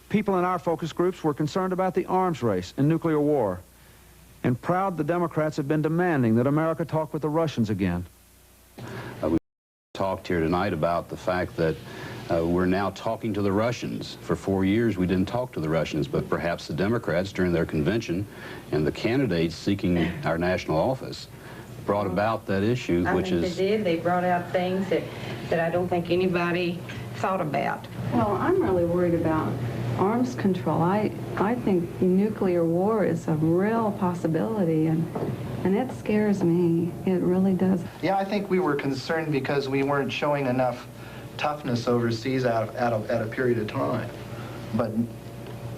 People in our focus groups were concerned about the arms race and nuclear war, and proud the Democrats have been demanding that America talk with the Russians again. We talked here tonight about the fact that we're now talking to the Russians. For 4 years we didn't talk to the Russians, but perhaps the Democrats during their convention and the candidates seeking our national office brought about that issue, which is... I think they did. They brought out things that I don't think anybody thought about. Well, I'm really worried about arms control. I think nuclear war is a real possibility, and it scares me. It really does. Yeah, I think we were concerned because we weren't showing enough toughness overseas at a period of time. But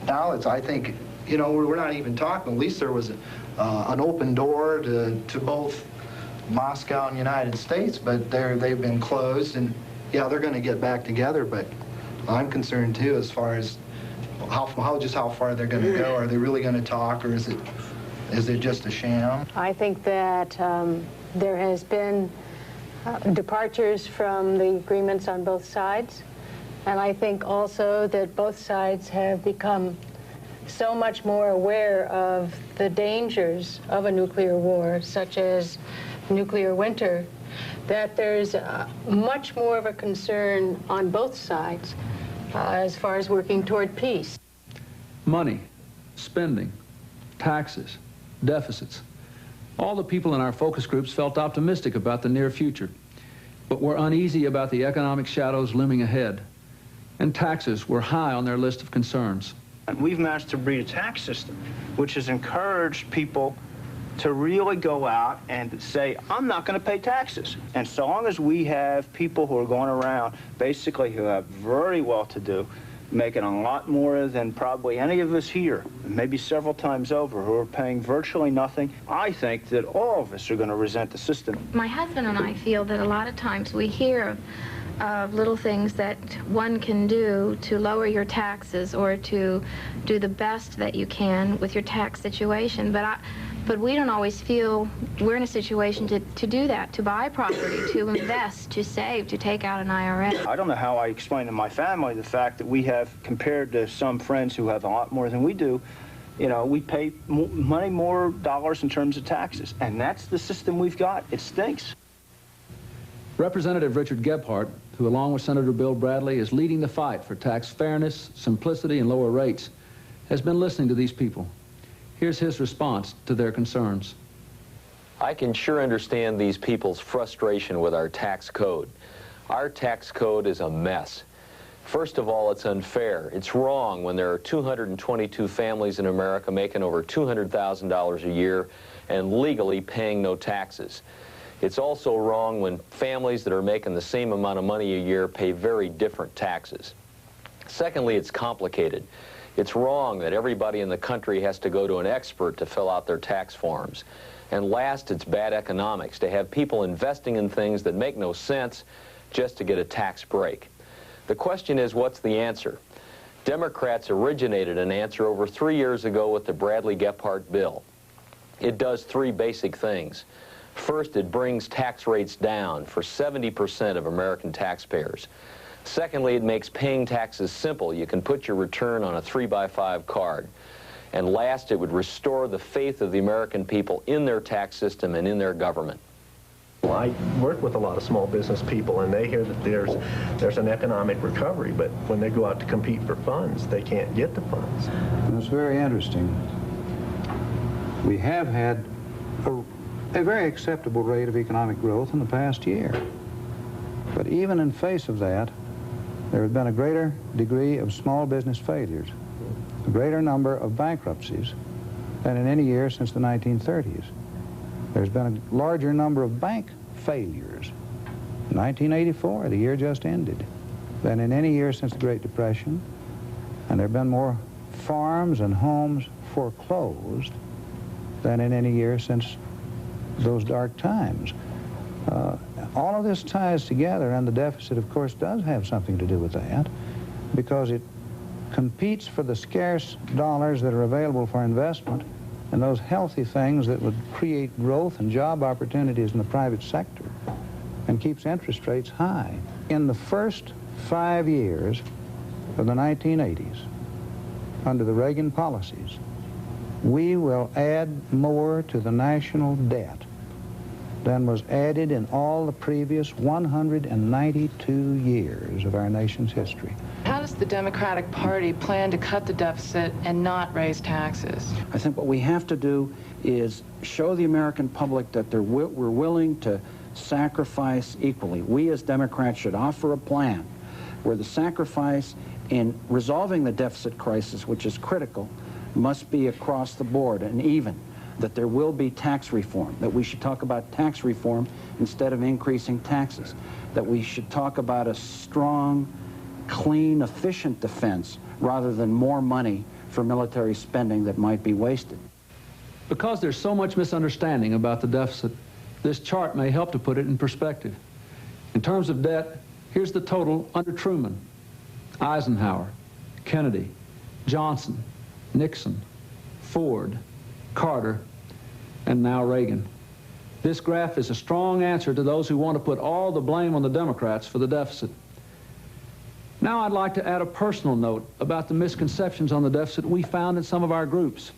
now I think, you know, we're not even talking. At least there was an open door to both Moscow and the United States, but they've been closed, and yeah, they're going to get back together, but I'm concerned too as far as how far they're going to go. Are they really going to talk, or is it just a sham? I think that there has been departures from the agreements on both sides, and I think also that both sides have become so much more aware of the dangers of a nuclear war, such as nuclear winter, that there's much more of a concern on both sides as far as working toward peace. Money, spending, taxes, deficits. All the people in our focus groups felt optimistic about the near future, but were uneasy about the economic shadows looming ahead, and taxes were high on their list of concerns. We've managed to breed a tax system which has encouraged people to really go out and say, I'm not going to pay taxes. And so long as we have people who are going around, basically who have very well-to-do, making a lot more than probably any of us here, maybe several times over, who are paying virtually nothing, I think that all of us are going to resent the system. My husband and I feel that a lot of times we hear of little things that one can do to lower your taxes or to do the best that you can with your tax situation, but we don't always feel we're in a situation to do that, to buy property, to invest, to save, to take out an IRA. I don't know how I explain to my family the fact that we have, compared to some friends who have a lot more than we do, you know, we pay more dollars in terms of taxes, and that's the system we've got. It stinks. Representative Richard Gebhardt, who along with Senator Bill Bradley is leading the fight for tax fairness, simplicity, and lower rates, has been listening to these people. Here's his response to their concerns. I can sure understand these people's frustration with our tax code. Our tax code is a mess. First of all, it's unfair. It's wrong when there are 222 families in America making over $200,000 a year and legally paying no taxes. It's also wrong when families that are making the same amount of money a year pay very different taxes. Secondly, it's complicated. It's wrong that everybody in the country has to go to an expert to fill out their tax forms. And last, it's bad economics to have people investing in things that make no sense just to get a tax break. The question is, what's the answer? Democrats originated an answer over 3 years ago with the Bradley-Gebhardt bill. It does three basic things. First, it brings tax rates down for 70% of American taxpayers. Secondly, it makes paying taxes simple. You can put your return on a 3x5 card. And last, it would restore the faith of the American people in their tax system and in their government. Well, I work with a lot of small business people, and they hear that there's an economic recovery, but when they go out to compete for funds, they can't get the funds. And it's very interesting. We have had a very acceptable rate of economic growth in the past year. But even in face of that, there has been a greater degree of small business failures, a greater number of bankruptcies than in any year since the 1930s. There's been a larger number of bank failures in 1984, the year just ended, than in any year since the Great Depression. And there have been more farms and homes foreclosed than in any year since those dark times. All of this ties together, and the deficit, of course, does have something to do with that, because it competes for the scarce dollars that are available for investment and those healthy things that would create growth and job opportunities in the private sector, and keeps interest rates high. In the first 5 years of the 1980s, under the Reagan policies, we will add more to the national debt than was added in all the previous 192 years of our nation's history. How does the Democratic Party plan to cut the deficit and not raise taxes? I think what we have to do is show the American public that we're willing to sacrifice equally. We as Democrats should offer a plan where the sacrifice in resolving the deficit crisis, which is critical, must be across the board and even, that there will be tax reform, that we should talk about tax reform instead of increasing taxes, that we should talk about a strong, clean, efficient defense rather than more money for military spending that might be wasted. Because there's so much misunderstanding about the deficit, this chart may help to put it in perspective. In terms of debt, here's the total under Truman, Eisenhower, Kennedy, Johnson, Nixon, Ford, Carter, and now Reagan. This graph is a strong answer to those who want to put all the blame on the Democrats for the deficit. Now I'd like to add a personal note about the misconceptions on the deficit we found in some of our groups.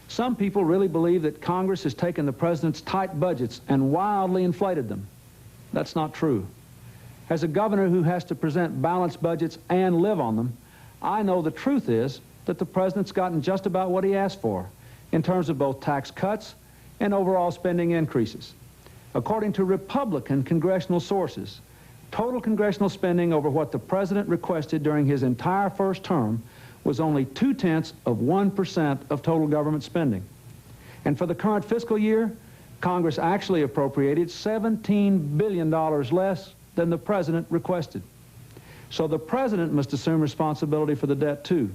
Some people really believe that Congress has taken the president's tight budgets and wildly inflated them. That's not true. As a governor who has to present balanced budgets and live on them, I know the truth is that the president's gotten just about what he asked for in terms of both tax cuts and overall spending increases. According to Republican congressional sources, total congressional spending over what the president requested during his entire first term was only 0.2% of total government spending. And for the current fiscal year, Congress actually appropriated $17 billion less than the president requested. So the president must assume responsibility for the debt too.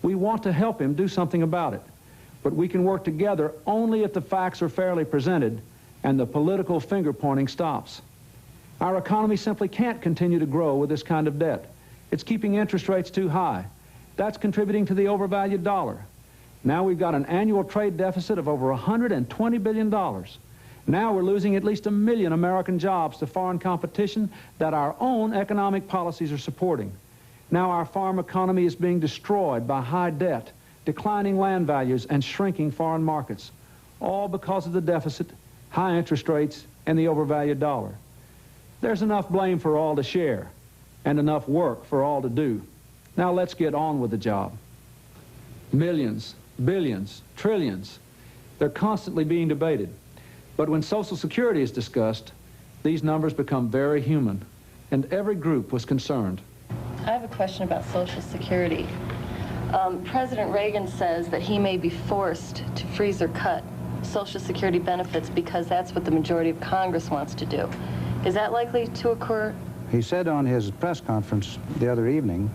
We want to help him do something about it, but we can work together only if the facts are fairly presented and the political finger-pointing stops. Our economy simply can't continue to grow with this kind of debt. It's keeping interest rates too high. That's contributing to the overvalued dollar. Now we've got an annual trade deficit of over $120 billion. Now we're losing at least 1 million American jobs to foreign competition that our own economic policies are supporting. Now our farm economy is being destroyed by high debt, declining land values, and shrinking foreign markets, all because of the deficit, high interest rates, and the overvalued dollar. There's enough blame for all to share and enough work for all to do. Now let's get on with the job. Millions, billions, trillions, they're constantly being debated. But when Social Security is discussed, these numbers become very human, and every group was concerned. I have a question about Social Security. President Reagan says that he may be forced to freeze or cut Social Security benefits because that's what the majority of Congress wants to do. Is that likely to occur? He said on his press conference the other evening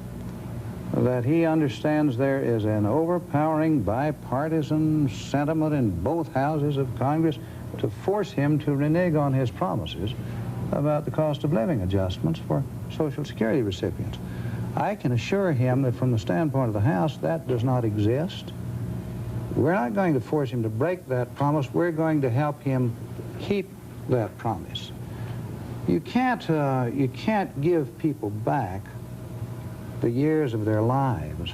that he understands there is an overpowering bipartisan sentiment in both houses of Congress to force him to renege on his promises about the cost of living adjustments for Social Security recipients. I can assure him that from the standpoint of the House, that does not exist. We're not going to force him to break that promise. We're going to help him keep that promise. You can't give people back the years of their lives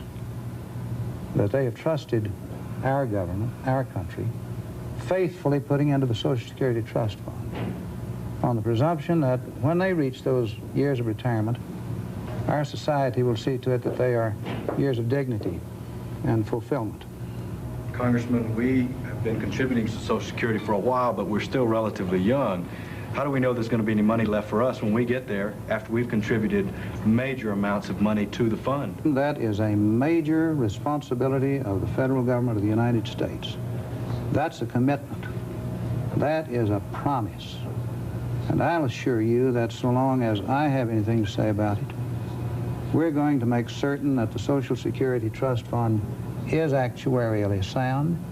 that they have trusted our government, our country, faithfully putting into the Social Security Trust Fund on the presumption that when they reach those years of retirement, our society will see to it that they are years of dignity and fulfillment. Congressman, we have been contributing to Social Security for a while, but we're still relatively young. How do we know there's going to be any money left for us when we get there after we've contributed major amounts of money to the fund? That is a major responsibility of the federal government of the United States. That's a commitment. That is a promise. And I'll assure you that so long as I have anything to say about it, we're going to make certain that the Social Security Trust Fund is actuarially sound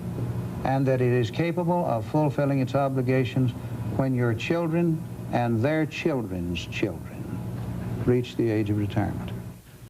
and that it is capable of fulfilling its obligations when your children and their children's children reach the age of retirement.